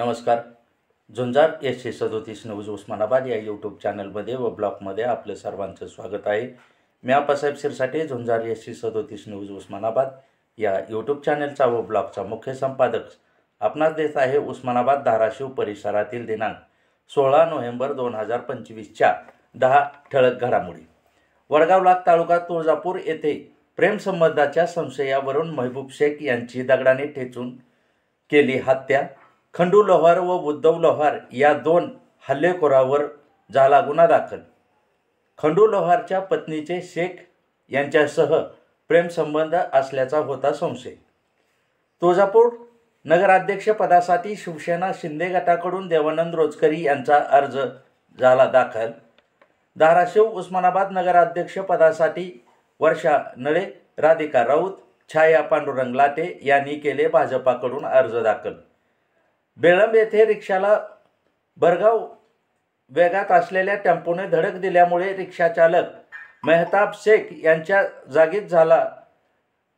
नमस्कार. झुंजार SC 37 news Osmanabad या YouTube चॅनलमध्ये व ब्लॉगमध्ये आपलं सर्वांचं स्वागत आहे. मी आप्पासाहेब शिरसाटे, झुंजार SC 37 न्यूज उस्मानाबाद या यूट्यूब चॅनलचा व ब्लॉगचा मुख्य संपादक आपणास देत आहे. उस्मानाबाद धाराशिव परिसरातील दिनांक 16 नोव्हेंबर 2025च्या 10 ठळक घडामोडी. वडगाव लाख तालुका तुळजापूर येथे प्रेमसंबंधाच्या संशयावरून महबूब शेख यांची दगडाने ठेचून केली हत्या. खंडू लोहार व उद्धव लोहार या दोन हल्लेखोरावर झाला गुन्हा दाखल. खंडू लोहारच्या पत्नीचे शेख यांच्यासह प्रेमसंबंध असल्याचा होता संशय. तुळजापूर नगराध्यक्षपदासाठी शिवसेना शिंदे गटाकडून देवानंद रोचकरी यांचा अर्ज झाला दाखल. धाराशिव उस्मानाबाद नगराध्यक्षपदासाठी वर्षा नळे, राधिका राऊत, छाया पांडुरंग लाटे यांनी केले भाजपाकडून अर्ज दाखल. बेळंब येथे रिक्षाला भरधाव वेगात असलेल्या टेम्पोने धडक दिल्यामुळे रिक्षाचालक मेहताब शेख यांच्या जागीच झाला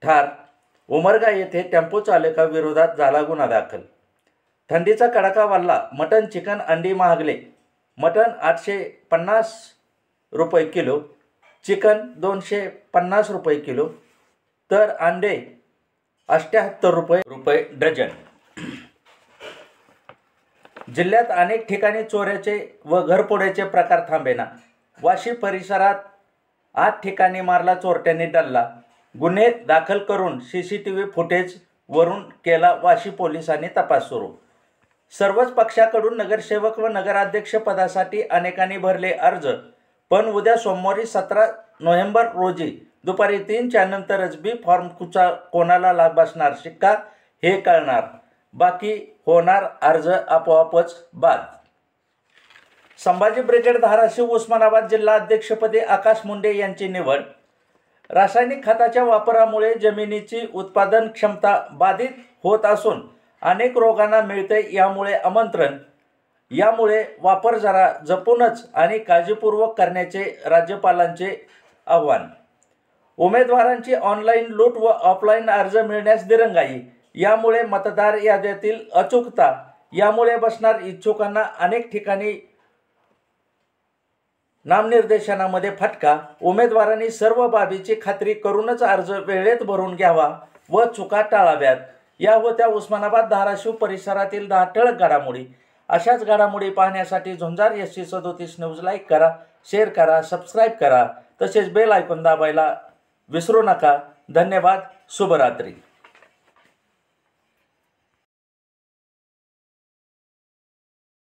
ठार. उमरगा येथे टेम्पो चालकाविरोधात झाला गुन्हा दाखल. थंडीचा कडाका वाढला. मटण, चिकन, अंडी महागले. मटण 850 रुपये किलो, चिकन 250 रुपये किलो, तर अंडे 78 रुपये डझन. जिल्ह्यात अनेक ठिकाणी चोऱ्याचे व घरफोड्याचे प्रकार थांबेना. वाशी परिसरात 8 ठिकाणी मारला चोरट्यांनी डल्ला. गुन्हे दाखल करून CCTV फुटेज वरून केला वाशी पोलिसांनी तपास सुरू. सर्वच पक्षाकडून नगरसेवक व नगराध्यक्ष पदासाठी अनेकांनी भरले अर्ज, पण उद्या सोमवारी 17 नोव्हेंबर रोजी दुपारी 3च्या नंतरच बी फॉर्म कोणाला लाभ बसणार शिक्का हे कळणार. बाकी होणार अर्ज आपोआपच बाद. संभाजी ब्रिगेड धाराशिव उस्मानाबाद जिल्हा अध्यक्षपदी आकाश मुंडे यांची निवड. रासायनिक खताच्या वापरामुळे जमिनीची उत्पादन क्षमता बाधित होत असून अनेक रोगांना मिळते यामुळे आमंत्रण. यामुळे वापर जरा जपूनच आणि काळजीपूर्वक करण्याचे राज्यपालांचे आव्हान. उमेदवारांची ऑनलाईन लूट व ऑफलाईन अर्ज मिळण्यास दिरंगाई. यामुळे मतदार याद्यातील अचूकता. यामुळे बसणार इच्छुकांना अनेक ठिकाणी नामनिर्देशनामध्ये फटका. उमेदवारांनी सर्व बाबीची खात्री करूनच अर्ज वेळेत भरून घ्यावा व चुका टाळाव्यात. या होत्या उस्मानाबाद धाराशिव परिसरातील 10 ठळक घडामोडी. अशाच घडामोडी पाहण्यासाठी झुंजार SC 37 न्यूज लाईक करा, शेअर करा, सबस्क्राईब करा, तसेच बेल आयकॉन दाबायला विसरू नका. धन्यवाद. शुभरात्री.